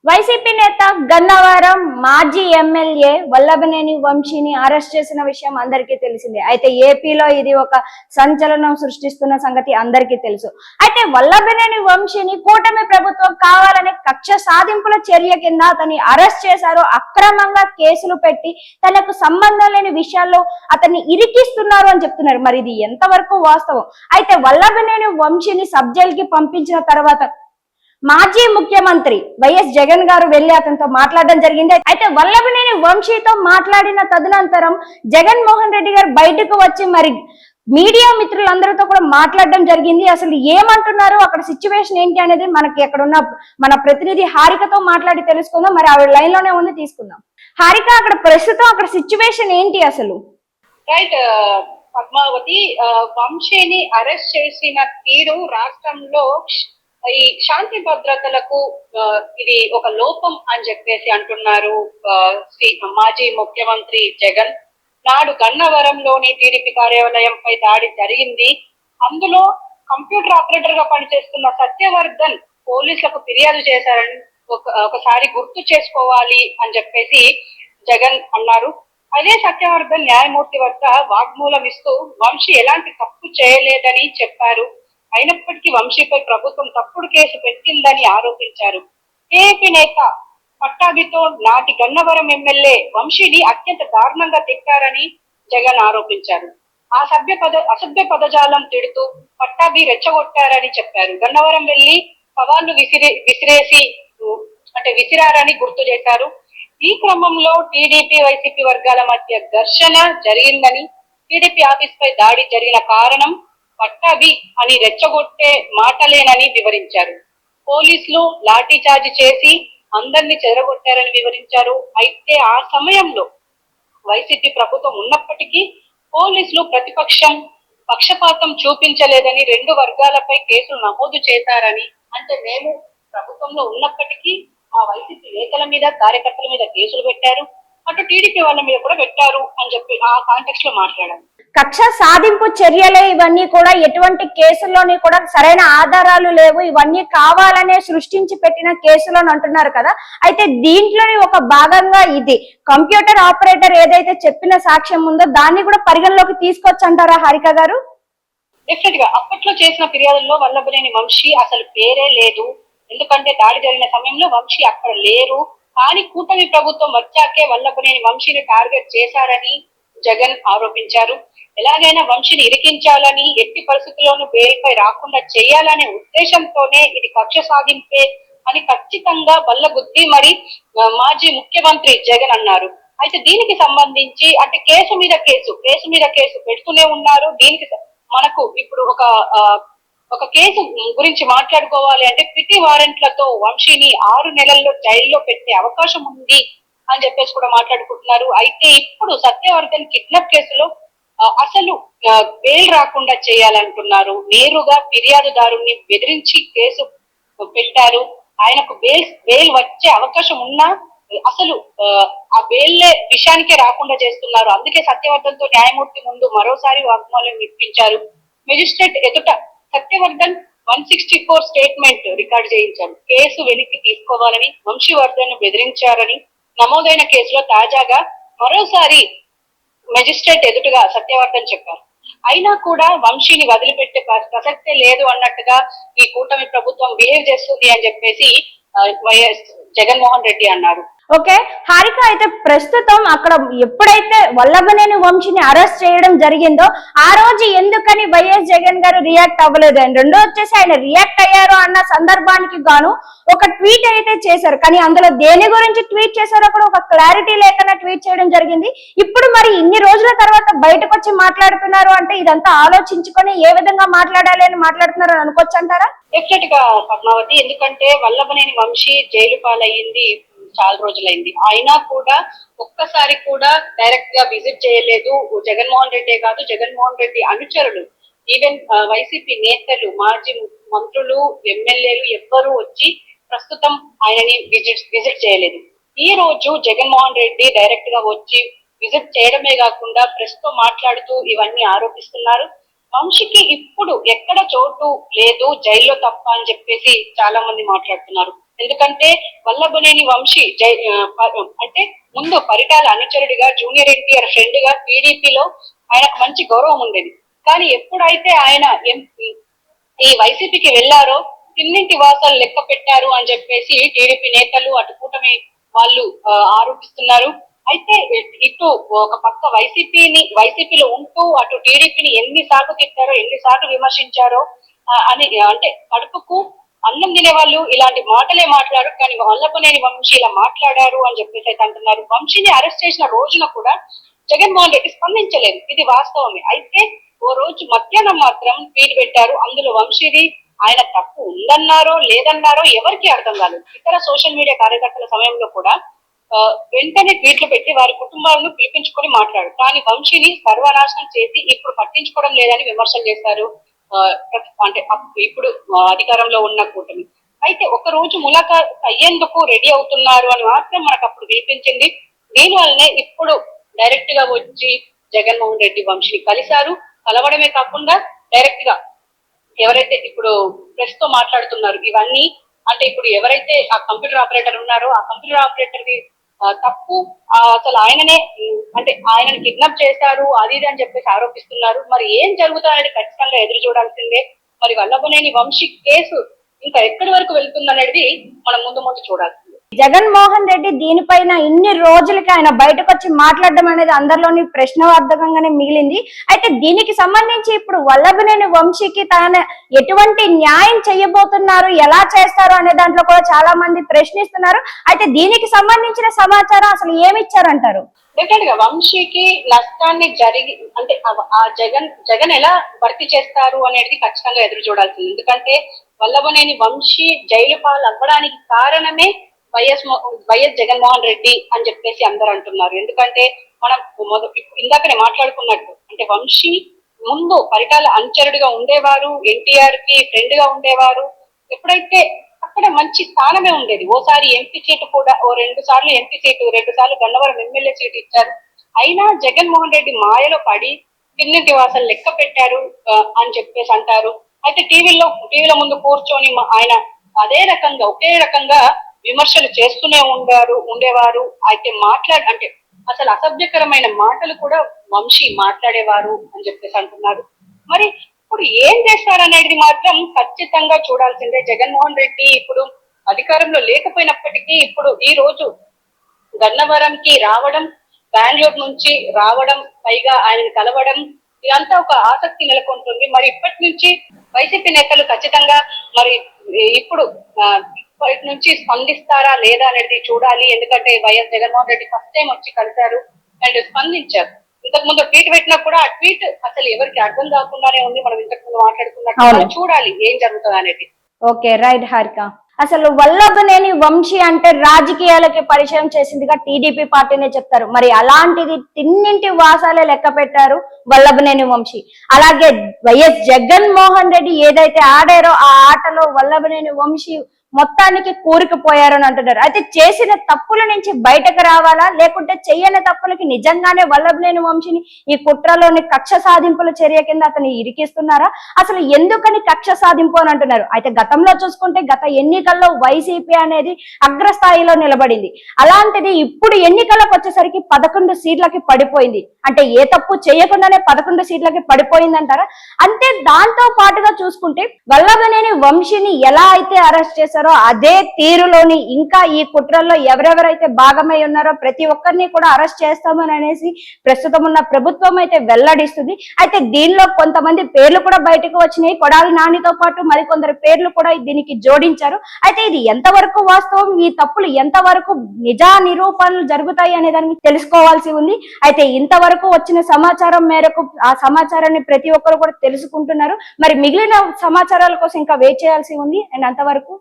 YCP నేత గన్నవరం మాజీ MLA Vallabhaneni వంశీని అరెస్ట్ చేసిన విషయం అందరికీ తెలిసిందే. అయితే ఏపీలో ఇది ఒక సంచలనం సృష్టిస్తున్న సంగతి అందరికీ తెలుసు. అయితే వల్లభనేని వంశీని కూటమి ప్రభుత్వం కావాలనే కక్ష సాధింపుల చర్య కింద అతన్ని అరెస్ట్ చేశారు. అక్రమంగా కేసులు పెట్టి తనకు సంబంధం లేని విషయాల్లో అతన్ని ఇరికిస్తున్నారు అని చెప్తున్నారు. మరి ఇది ఎంతవరకు వాస్తవం? అయితే వల్లభనేని వంశీని సబ్ జైలుకి పంపించిన తర్వాత మాజీ ముఖ్యమంత్రి వైఎస్ జగన్ గారు వెళ్లి అతనితో మాట్లాడడం జరిగింది. అయితే వల్లభనేని వంశీతో మాట్లాడిన తదనంతరం జగన్మోహన్ రెడ్డి గారు బయటకు వచ్చి మరి మీడియా మిత్రులందరితో కూడా మాట్లాడడం జరిగింది. అసలు ఏమంటున్నారు, అక్కడ సిచ్యువేషన్ ఏంటి అనేది మనకి అక్కడ ఉన్న మన ప్రతినిధి హారికతో మాట్లాడి తెలుసుకుందాం. మరి ఆవిడ లైన్ లోనే ఉంది, తీసుకుందాం. హారిక, అక్కడ ప్రస్తుతం అక్కడ సిచ్యువేషన్ ఏంటి అసలు? రైట్ పద్మావతి, వంశీని అరెస్ట్ చేసిన తీరు రాష్ట్రంలో ఈ శాంతి భద్రతలకు ఇది ఒక లోపం అని చెప్పేసి అంటున్నారు మాజీ ముఖ్యమంత్రి జగన్. నాడు గన్నవరంలోని టీడీపీ కార్యాలయంపై దాడి జరిగింది. అందులో కంప్యూటర్ ఆపరేటర్ గా పనిచేస్తున్న సత్యవర్ధన్ పోలీసులకు ఫిర్యాదు చేశారని ఒకసారి గుర్తు చేసుకోవాలి అని చెప్పేసి జగన్ అన్నారు. అదే సత్యవర్ధన్ న్యాయమూర్తి వద్ద వాగ్మూలం ఇస్తూ వంశీ ఎలాంటి తప్పు చేయలేదని చెప్పారు. అయినప్పటికీ వంశీపై ప్రభుత్వం తప్పుడు కేసు పెట్టిందని ఆరోపించారు. టీడీపీ నేత పట్టాభితో నాటి గన్నవరం ఎమ్మెల్యే వంశీని అత్యంత దారుణంగా తిట్టారని జగన్ ఆరోపించారు. అసభ్య పదజాలం తిడుతూ పట్టాభి రెచ్చగొట్టారని చెప్పారు. గన్నవరం వెళ్లి సవాళ్లు విసిరారని గుర్తు చేశారు. ఈ క్రమంలో టీడీపీ వైసీపీ వర్గాల మధ్య ఘర్షణ జరిగిందని, టీడీపీ ఆఫీస్ పై దాడి జరిగిన కారణం పట్టాభి అని రెచ్చగొట్టే మాటలేనని వివరించారు. పోలీసులు లాఠీ చార్జ్ చేసి అందరినీ చెదరగొట్టారని వివరించారు. అయితే ఆ సమయంలో వైసీపీ ప్రభుత్వం ఉన్నప్పటికీ పోలీసులు పక్షపాతం చూపించలేదని, రెండు వర్గాలపై కేసులు నమోదు చేశారని, అంటే మేము ప్రభుత్వంలో ఉన్నప్పటికీ ఆ వైసీపీ నేతల మీద కార్యకర్తల మీద కేసులు పెట్టారు, అటు టీడీపీ వాళ్ళ మీద కూడా పెట్టారు అని చెప్పి ఆ కాంటెక్స్ట్ లో మాట్లాడారు. కక్ష సాధింపు చర్యలే ఇవన్నీ కూడా, ఎటువంటి కేసుల్లోని కూడా సరైన ఆధారాలు లేవు, ఇవన్నీ కావాలనే సృష్టించి పెట్టిన కేసులు అని అంటున్నారు కదా. అయితే దీంట్లోని ఒక భాగంగా ఇది కంప్యూటర్ ఆపరేటర్ ఏదైతే చెప్పిన సాక్ష్యం ఉందో దాన్ని కూడా పరిగణలోకి తీసుకొచ్చి అంటారా హారిక గారు? డెఫినెట్ గా అప్పట్లో చేసిన ఫిర్యాదుల్లో వల్లభనేని వంశీ అసలు పేరే లేదు. ఎందుకంటే దాడి జరిగిన సమయంలో వంశీ అక్కడ లేరు. కానీ కూటమి ప్రభుత్వం వచ్చాకే వల్లభనేని వంశీని టార్గెట్ చేశారని జగన్ ఆరోపించారు. ఎలాగైనా వంశీని ఇరికించాలని, ఎట్టి పరిస్థితుల్లోనూ బెయిల్పై రాకుండా చేయాలనే ఉద్దేశంతోనే ఇది కక్ష సాధింపే అని ఖచ్చితంగా బల్లగుద్ది మరి మాజీ ముఖ్యమంత్రి జగన్ అన్నారు. అయితే దీనికి సంబంధించి అంటే కేసు మీద కేసు పెడుతూనే ఉన్నారు. దీనికి మనకు ఇప్పుడు ఒక కేసు గురించి మాట్లాడుకోవాలి అంటే పిటి వారెంట్లతో వంశీని 6 నెలల్లో జైల్లో పెట్టే అవకాశం ఉంది అని చెప్పేసి కూడా మాట్లాడుకుంటున్నారు. అయితే ఇప్పుడు సత్యవర్ధన్ కిడ్నాప్ కేసులో అసలు బెయిల్ రాకుండా చేయాలంటున్నారు. నేరుగా ఫిర్యాదుదారుని బెదిరించి కేసు పెట్టారు. ఆయనకు బెయిల్ వచ్చే అవకాశం ఉన్నా అసలు ఆ బెయిల్ విషయానికే రాకుండా చేస్తున్నారు. అందుకే సత్యవర్ధన్ తో న్యాయమూర్తి ముందు మరోసారి వాగ్మూలం ఇప్పించారు. మెజిస్ట్రేట్ ఎదుట సత్యవర్ధన్ 164 స్టేట్మెంట్ రికార్డు చేయించారు. కేసు వెనక్కి తీసుకోవాలని, వంశీవర్ధన్ బెదిరించారని నమోదైన కేసులో తాజాగా మరోసారి మెజిస్ట్రేట్ ఎదుటగా సత్యవర్ధన్ చెప్పారు. అయినా కూడా వంశీని వదిలిపెట్టే ప్రసక్తే లేదు అన్నట్టుగా ఈ కూటమి ప్రభుత్వం బిహేవ్ చేస్తుంది అని చెప్పేసి వైఎస్ జగన్మోహన్ రెడ్డి అన్నారు. ఓకే హారిక, అయితే ప్రస్తుతం అక్కడ ఎప్పుడైతే వల్లభనేని వంశీని అరెస్ట్ చేయడం జరిగిందో ఆ రోజు ఎందుకని వైఎస్ జగన్ గారు రియాక్ట్ అవ్వలేదు? అండ్ రెండో వచ్చేసి ఆయన రియాక్ట్ అయ్యారు అన్న సందర్భానికి గాను ఒక ట్వీట్ అయితే చేశారు. కానీ అందులో దేని గురించి ట్వీట్ చేశారో కూడా ఒక క్లారిటీ లేకుండా ట్వీట్ చేయడం జరిగింది. ఇప్పుడు మరి ఇన్ని రోజుల తర్వాత బయటకు వచ్చి మాట్లాడుతున్నారు అంటే ఇదంతా ఆలోచించుకొని ఏ విధంగా మాట్లాడాలి అని మాట్లాడుతున్నారు అని అనుకోవచ్చు అంటారా? డెఫినెట్ గా పద్మావతి, ఎందుకంటే వల్లభనేని వంశీ జైలు పాలయ్యింది చాలా రోజులైంది. అయినా కూడా ఒక్కసారి కూడా డైరెక్ట్ గా విజిట్ చేయలేదు జగన్మోహన్ రెడ్డి కాదు, జగన్మోహన్ రెడ్డి అనుచరులు, ఈవెన్ వైసీపీ నేతలు, మాజీ మంత్రులు, ఎమ్మెల్యేలు ఎవ్వరూ వచ్చి ప్రస్తుతం ఆయనని విజిట్ చేయలేదు. ఈ రోజు జగన్మోహన్ రెడ్డి డైరెక్ట్ గా వచ్చి విజిట్ చేయడమే కాకుండా ప్రెస్ తో మాట్లాడుతూ ఇవన్నీ ఆరోపిస్తున్నారు. వంశీకి ఇప్పుడు ఎక్కడ చోటు లేదు జైల్లో తప్ప అని చెప్పేసి చాలా మంది మాట్లాడుతున్నారు. ఎందుకంటే వల్లభనేని వంశీ అంటే ముందు పరిటాల అనుచరుడిగా, జూనియర్ ఎన్టీఆర్ ఫ్రెండ్ గా టీడీపీలో ఆయనకు మంచి గౌరవం ఉండేది. కానీ ఎప్పుడైతే ఆయన ఈ వైసీపీకి వెళ్లారో తిన్నింటి వాసాలు లెక్క పెట్టారు అని చెప్పేసి టీడీపీ నేతలు, అటు కూటమి వాళ్ళు ఆరోపిస్తున్నారు. అయితే ఇటు ఒక పక్క వైసీపీలో ఉంటూ అటు టీడీపీని ఎన్నిసార్లు తిట్టారో, ఎన్నిసార్లు విమర్శించారో అని, అంటే కడుపుకు అన్నం తినే వాళ్ళు ఇలాంటి మాటలే మాట్లాడారు. కానీ వల్లభనేని వంశీ ఇలా మాట్లాడారు అని చెప్పేసి అయితే అంటున్నారు. వంశీని అరెస్ట్ చేసిన రోజున కూడా జగన్మోహన్ రెడ్డి స్పందించలేదు, ఇది వాస్తవమే. అయితే ఓ రోజు మధ్యాహ్నం మాత్రం ట్వీట్ పెట్టారు. అందులో వంశీది ఆయన తప్పు ఉందన్నారో లేదన్నారో ఎవరికి అర్థం కాలేదు. ఇతర సోషల్ మీడియా కార్యకర్తల సమయంలో కూడా వెంటనే ట్వీట్లు పెట్టి వారి కుటుంబాలను పిలిపించుకొని మాట్లాడు. కానీ వంశీని సర్వనాశనం చేసి ఇప్పుడు పట్టించుకోవడం లేదని విమర్శలు చేశారు. అంటే ఇప్పుడు అధికారంలో ఉన్న కూటమి. అయితే ఒక రోజు ములాఖాత్ అయ్యేందుకు రెడీ అవుతున్నారు అని మాత్రం మనకు అప్పుడు వినిపించింది. దీనివల్లనే ఇప్పుడు డైరెక్ట్ గా వచ్చి జగన్మోహన్ రెడ్డి వంశీని కలిశారు. కలవడమే కాకుండా డైరెక్ట్ గా ఎవరైతే ఇప్పుడు ప్రెస్ తో మాట్లాడుతున్నారు ఇవన్నీ, అంటే ఇప్పుడు ఎవరైతే ఆ కంప్యూటర్ ఆపరేటర్ ఉన్నారో ఆ కంప్యూటర్ ఆపరేటర్ ది తప్పు, అసలు ఆయననే, అంటే ఆయనని కిడ్నాప్ చేశారు అది ఇది అని చెప్పేసి ఆరోపిస్తున్నారు. మరి ఏం జరుగుతుందనేది ఖచ్చితంగా ఎదురు చూడాల్సిందే. మరి వల్లభనేని వంశీ కేసు ఇంకా ఎక్కడి వరకు వెళ్తుందనేది మనం ముందు చూడాల్సిందే. జగన్మోహన్ రెడ్డి దీనిపైన ఇన్ని రోజులకి ఆయన బయటకు వచ్చి మాట్లాడడం అనేది అందరిలోని ప్రశ్నార్థకంగానే మిగిలింది. అయితే దీనికి సంబంధించి ఇప్పుడు వల్లభనేని వంశీకి తన ఎటువంటి న్యాయం చేయబోతున్నారు, ఎలా చేస్తారు అనే దాంట్లో కూడా చాలా మంది ప్రశ్నిస్తున్నారు. అయితే దీనికి సంబంధించిన సమాచారం అసలు ఏమిచ్చారంటారు? డెఫినెట్ గా వంశీకి నష్టాన్ని అంటే ఆ జగన్ ఎలా భర్తీ చేస్తారు అనేది ఖచ్చితంగా ఎదురు చూడాల్సింది. ఎందుకంటే వల్లభనేని వంశీ జైలు పాలు అవ్వడానికి కారణమే వైఎస్ జగన్మోహన్ రెడ్డి అని చెప్పేసి అందరు అంటున్నారు. ఎందుకంటే మనం ఇందాకనే మాట్లాడుకున్నట్టు, అంటే వంశీ ముందు పరిటాల అనుచరుడిగా ఉండేవారు, ఎన్టీఆర్ కి ఫ్రెండ్ గా ఉండేవారు. ఎప్పుడైతే అక్కడ మంచి స్థానమే ఉండేది. ఓసారి ఎంపీ సీటు కూడా, 2 సార్లు ఎంపీ సీటు, 2 సార్లు గన్నవరం ఎమ్మెల్యే సీటు ఇచ్చారు. అయినా జగన్మోహన్ రెడ్డి మాయలో పడి తిన్నింటి వాసాలు లెక్క పెట్టారు అని చెప్పేసి అంటారు. అయితే టీవీల ముందు కూర్చొని ఆయన ఒకే రకంగా విమర్శలు చేస్తూనే ఉండేవారు. అయితే అంటే అసలు అసభ్యకరమైన మాటలు కూడా వంశీ మాట్లాడేవారు అని చెప్పేసి అంటున్నారు. మరి ఇప్పుడు ఏం చేస్తారనేది మాత్రం ఖచ్చితంగా చూడాల్సిందే. జగన్మోహన్ రెడ్డి ఇప్పుడు అధికారంలో లేకపోయినప్పటికీ ఇప్పుడు ఈ రోజు గన్నవరంకి రావడం, బెంగళూరు నుంచి రావడం, పైగా ఆయనను కలవడం, ఇదంతా ఒక ఆసక్తి నెలకొంటుంది. మరి ఇప్పటి నుంచి వైసీపీ నేతలు ఖచ్చితంగా మరి ఇప్పుడు ఇప్పటి నుంచి స్పందిస్తారా లేదా అనేది చూడాలి. ఎందుకంటే YS Jaganmohan Reddy first time వచ్చి కలిశారు అండ్ స్పందించారు. ఇంతకు ముందు ట్వీట్ పెట్టినా కూడా ఆ ట్వీట్ అసలు ఎవరికి అర్థం కాకుండానే ఉంది. మనం ఇంతకు ముందు మాట్లాడుకున్నట్టు చూడాలి ఏం జరుగుతుంది అనేది. Okay, right Harika. అసలు వల్లభనేని వంశీ అంటే రాజకీయాలకి పరిచయం చేసిందిగా టీడీపీ పార్టీనే చెప్తారు. మరి అలాంటిది తిన్నింటి వాసాలే లెక్క పెట్టారు వల్లభనేని వంశీ. అలాగే వైఎస్ జగన్మోహన్ రెడ్డి ఏదైతే ఆడారో ఆ ఆటలో వల్లభనేని వంశీ మొత్తానికి కూరుకుపోయారని అంటున్నారు. అయితే చేసిన తప్పుల నుంచి బయటకు రావాలా, లేకుంటే చెయ్యని తప్పులకి నిజంగానే వల్లభనేని వంశీని ఈ కుట్రలోని కక్ష సాధింపుల చర్య కింద అతన్ని ఇరికిస్తున్నారా? అసలు ఎందుకని కక్ష సాధింపు అని అంటున్నారు. అయితే గతంలో చూసుకుంటే గత ఎన్నికల్లో వైసీపీ అనేది అగ్రస్థాయిలో నిలబడింది. అలాంటిది ఇప్పుడు ఎన్నికలకు వచ్చేసరికి 11 సీట్లకి పడిపోయింది. అంటే ఏ తప్పు చేయకుండానే 11 సీట్లకి పడిపోయిందంటారా? అంటే దాంతో పాటుగా చూసుకుంటే వల్లభనేని వంశీని ఎలా అయితే అరెస్ట్ చేశారో అదే తీరులోని ఇంకా ఈ కుట్రల్లో ఎవరెవరైతే భాగమై ఉన్నారో ప్రతి ఒక్కరిని కూడా అరెస్ట్ చేస్తామని అనేసి ప్రస్తుతం ఉన్న ప్రభుత్వం అయితే వెల్లడిస్తుంది. అయితే దీనిలో కొంతమంది పేర్లు కూడా బయటకు వచ్చినాయి. కొడాలి నానితో పాటు మరికొందరు పేర్లు కూడా దీనికి జోడించారు. అయితే ఇది ఎంతవరకు వాస్తవం, ఈ తప్పులు ఎంతవరకు నిజా నిరూపణలు జరుగుతాయి అనే దాన్ని తెలుసుకోవాల్సి ఉంది. అయితే ఇంతవరకు వచ్చిన సమాచారం మేరకు ఆ సమాచారాన్ని ప్రతి ఒక్కరు కూడా తెలుసుకుంటున్నారు. మరి మిగిలిన సమాచారాల కోసం ఇంకా వెయిట్ చేయాల్సి ఉంది. అండ్ అంతవరకు